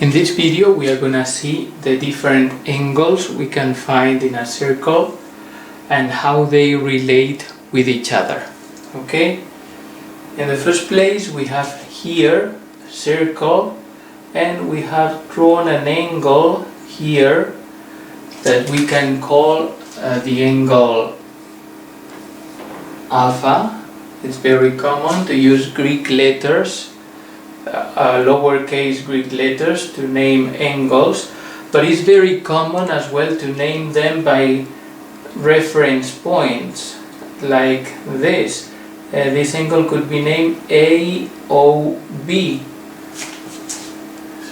In this video we are gonna see the different angles we can find in a circle and how they relate with each other. Okay? In the first place we have here a circle and we have drawn an angle here that we can call the angle alpha. It's very common to use Greek letters, lowercase Greek letters to name angles, but it's very common as well to name them by reference points like this. This angle could be named AOB.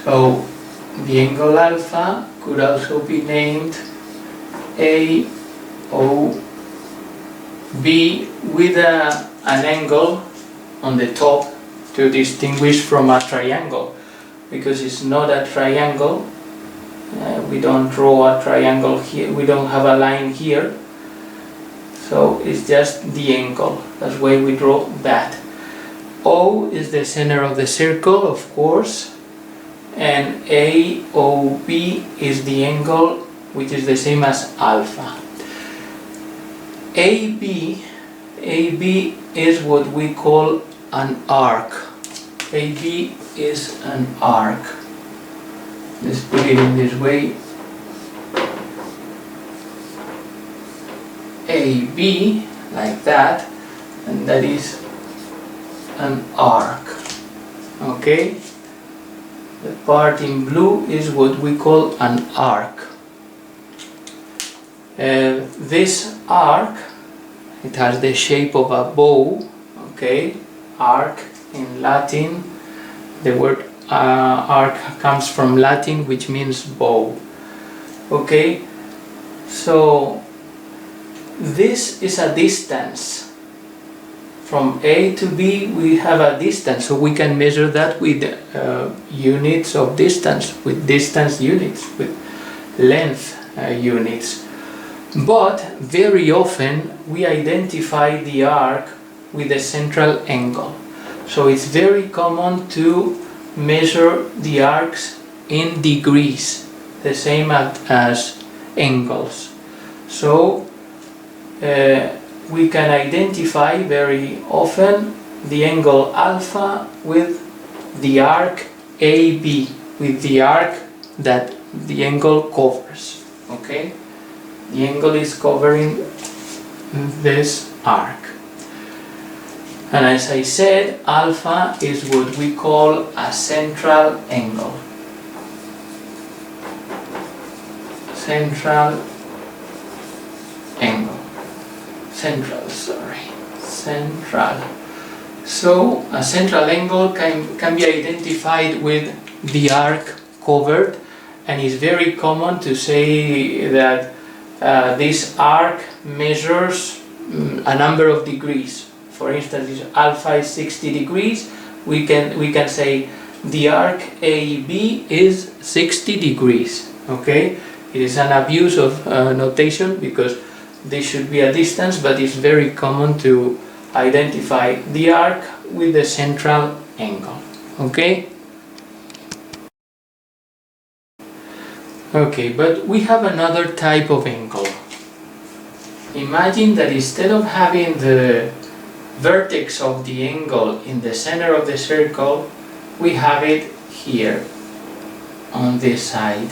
So the angle alpha could also be named AOB with an angle on the top to distinguish from a triangle, because it's not a triangle. We don't draw a triangle here, we don't have a line here, so it's just the angle. That's why we draw that. O is the center of the circle, of course, and AOB is the angle which is the same as alpha. AB is what we call an arc. AB is an arc. Let's put it in this way. AB, like that, and that is an arc. Okay? The part in blue is what we call an arc. This arc, it has the shape of a bow. Okay? Arc in Latin, the word arc comes from Latin, which means bow. Okay? So this is a distance. From A to B we have a distance, so we can measure that with units of distance, with distance units, with length units. But very often we identify the arc with the central angle. So it's very common to measure the arcs in degrees, the same as angles. So we can identify very often the angle alpha with the arc AB, with the arc that the angle covers. Okay? The angle is covering this arc. And as I said, alpha is what we call a central angle. Central. So a central angle can be identified with the arc covered, and it's very common to say that this arc measures a number of degrees. For instance, if alpha is 60 degrees, we can say the arc AB is 60 degrees. Okay? It is an abuse of notation, because this should be a distance, but it's very common to identify the arc with the central angle. Okay? Okay, but we have another type of angle. Imagine that instead of having the vertex of the angle in the center of the circle, we have it here, on this side,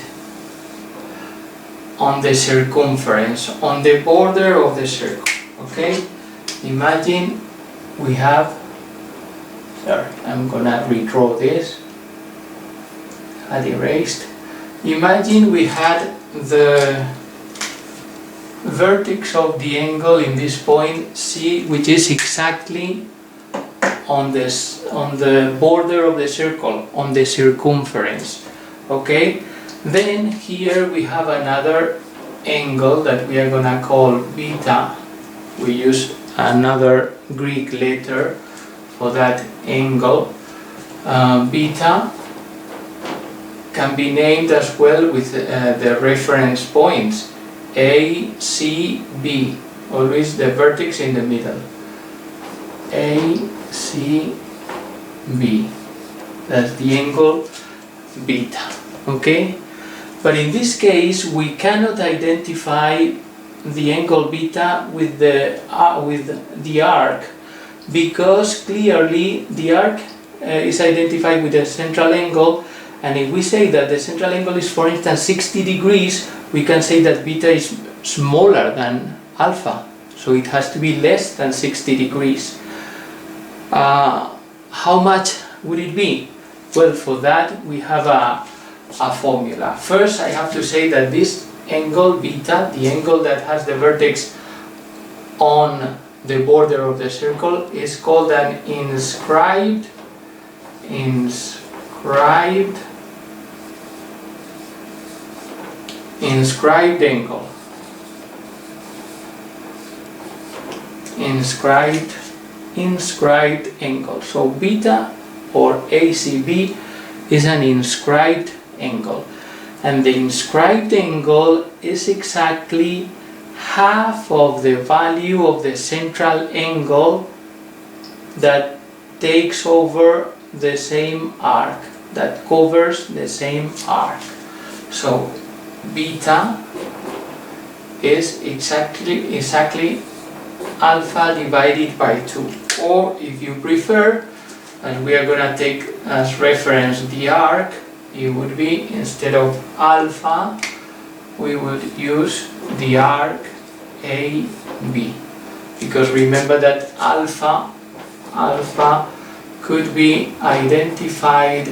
on the circumference, on the border of the circle. Okay? Imagine we have, sorry, I'm gonna redraw this, had erased. Imagine we had the vertex of the angle in this point C, which is exactly on the border of the circle, on the circumference. Okay? Then here we have another angle that we are gonna call beta. We use another Greek letter for that angle. Beta can be named as well with the reference points A, C, B, always the vertex in the middle. A, C, B. That's the angle beta, okay? But in this case we cannot identify the angle beta with the arc, because clearly the arc is identified with the central angle, and if we say that the central angle is, for instance, 60 degrees, we can say that beta is smaller than alpha, so it has to be less than 60 degrees. How much would it be? Well, for that we have a formula. First, I have to say that this angle beta, the angle that has the vertex on the border of the circle, is called an inscribed angle. Inscribed angle. So beta, or ACB, is an inscribed angle, and the inscribed angle is exactly half of the value of the central angle that takes over the same arc, that covers the same arc. So beta is exactly alpha divided by 2, or if you prefer, and we are going to take as reference the arc, it would be, instead of alpha, we would use the arc AB, because remember that alpha could be identified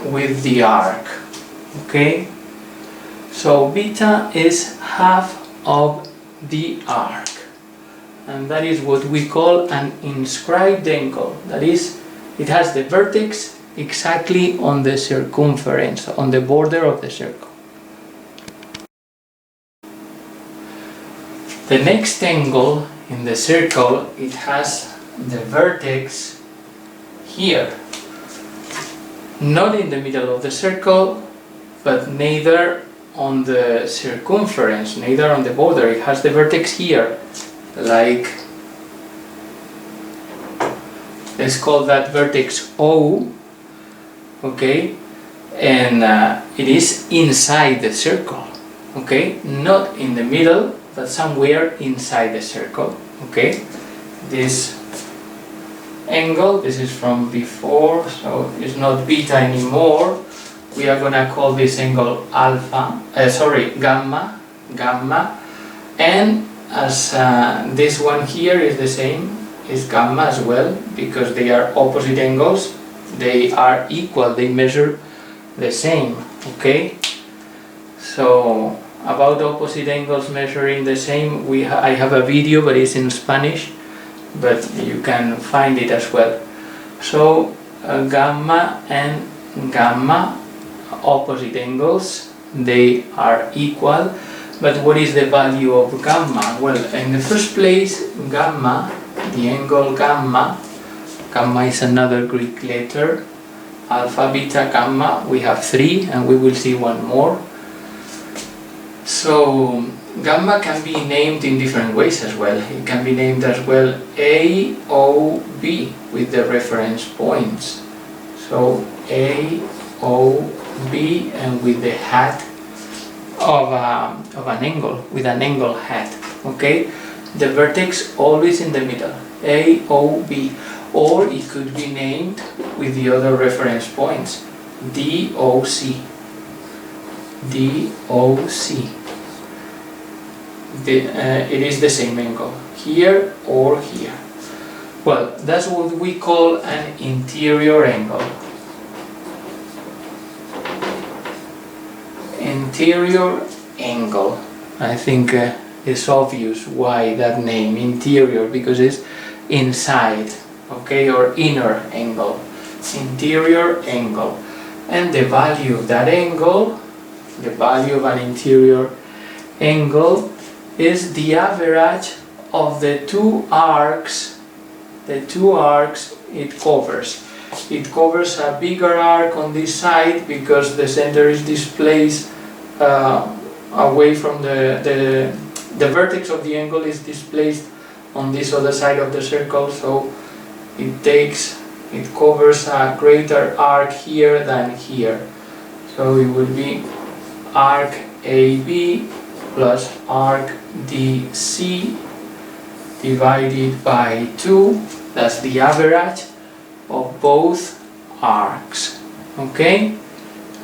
with the arc, okay? So beta is half of the arc, and that is what we call an inscribed angle. That is, it has the vertex exactly on the circumference, on the border of the circle. The next angle in the circle, it has the vertex here, not in the middle of the circle, but neither on the circumference, neither on the border. It has the vertex here, like, let's call that vertex O, okay, and it is inside the circle, okay, not in the middle, but somewhere inside the circle, okay. This angle, this is from before, so it's not beta anymore. We are gonna call this angle gamma, and as this one here is the same, is gamma as well, because they are opposite angles, they are equal, they measure the same, okay. So about opposite angles measuring the same, I have a video, but it's in Spanish, but you can find it as well. So gamma and gamma, opposite angles, they are equal. But what is the value of gamma? Well, in the first place, gamma, the angle gamma is another Greek letter, alpha, beta, gamma, we have 3, and we will see one more. So gamma can be named in different ways as well. It can be named as well AOB with the reference points. So AOB, and with the hat of an angle, with an angle hat, okay? The vertex always in the middle, AOB, or it could be named with the other reference points, DOC. It is the same angle, here or here. Well, that's what we call an interior angle. Interior angle. I think it's obvious why that name, interior, because it's inside, okay, or inner angle. Interior angle. And the value of that angle, the value of an interior angle, is the average of the two arcs it covers. It covers a bigger arc on this side because the center is displaced away from the vertex of the angle is displaced on this other side of the circle, so it takes it covers a greater arc here than here. So it would be arc AB plus arc DC divided by 2. That's the average of both arcs. Okay?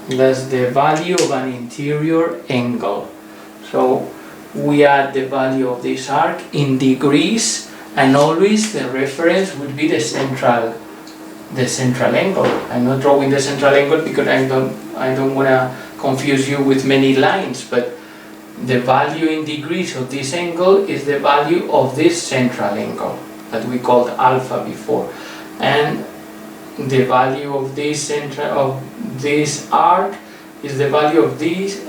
That's the value of an interior angle. So we add the value of this arc in degrees, and always the reference would be the central angle. I'm not drawing the central angle because I don't want to confuse you with many lines, but the value in degrees of this angle is the value of this central angle that we called alpha before, and the value of this arc is the value of this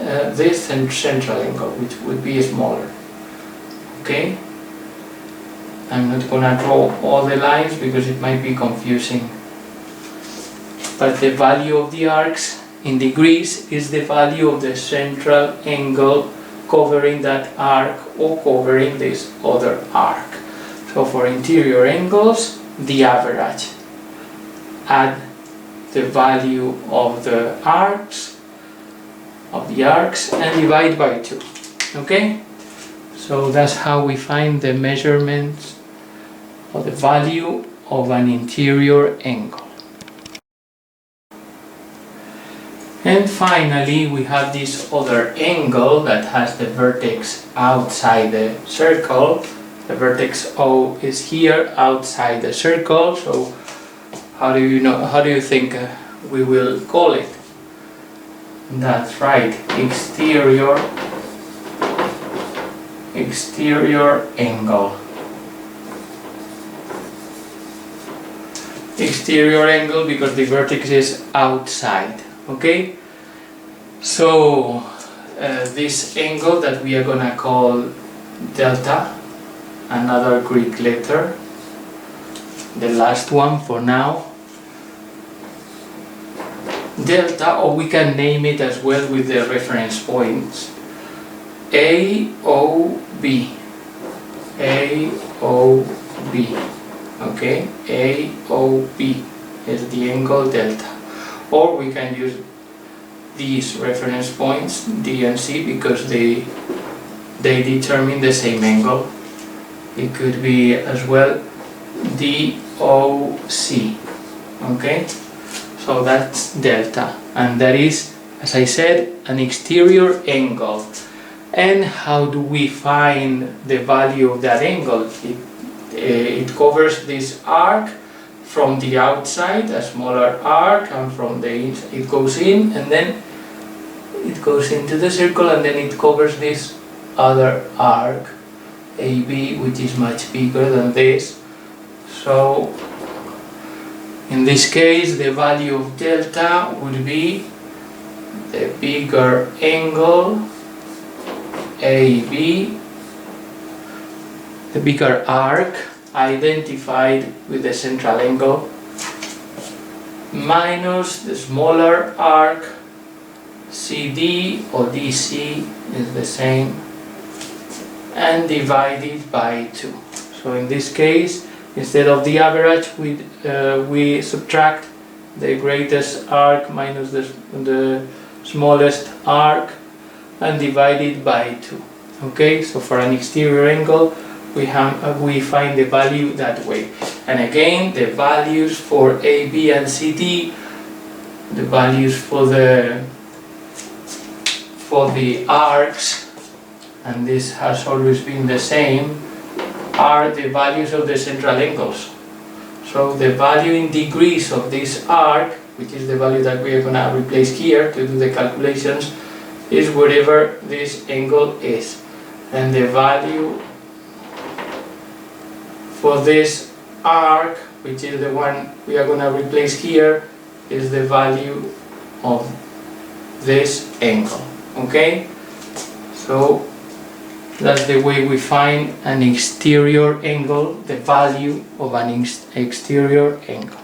central angle, which would be smaller. Okay? I'm not gonna draw all the lines because it might be confusing. But the value of the arcs in degrees is the value of the central angle covering that arc or covering this other arc. So for interior angles, the average. Add the value of the arcs and divide by 2. Okay? So that's how we find the measurements or the value of an interior angle. And finally, we have this other angle that has the vertex outside the circle. The vertex O is here outside the circle. So how do you think we will call it? That's right, exterior angle. Exterior angle because the vertex is outside. Okay, so this angle that we are gonna call delta, another Greek letter, the last one for now, delta, or we can name it as well with the reference points, AOB, okay, AOB is the angle delta. Or we can use these reference points, D and C, because they determine the same angle. It could be as well DOC. Okay? So that's delta. And that is, as I said, an exterior angle. And how do we find the value of that angle? It covers this arc from the outside, a smaller arc, and from the inside it goes in, and then it goes into the circle, and then it covers this other arc, AB, which is much bigger than this. So in this case, the value of delta would be the bigger angle, AB, the bigger arc, identified with the central angle, minus the smaller arc, CD or DC is the same, and divided by 2. So in this case, instead of the average, we subtract the greatest arc minus the smallest arc and divide it by 2. Okay, so for an exterior angle, we find the value that way. And again, the values for AB and CD, the values for the arcs, and this has always been the same, are the values of the central angles. So the value in degrees of this arc, which is the value that we are going to replace here to do the calculations, is wherever this angle is. And the value for this arc, which is the one we are going to replace here, is the value of this angle. Okay? So that's the way we find an exterior angle, the value of an exterior angle.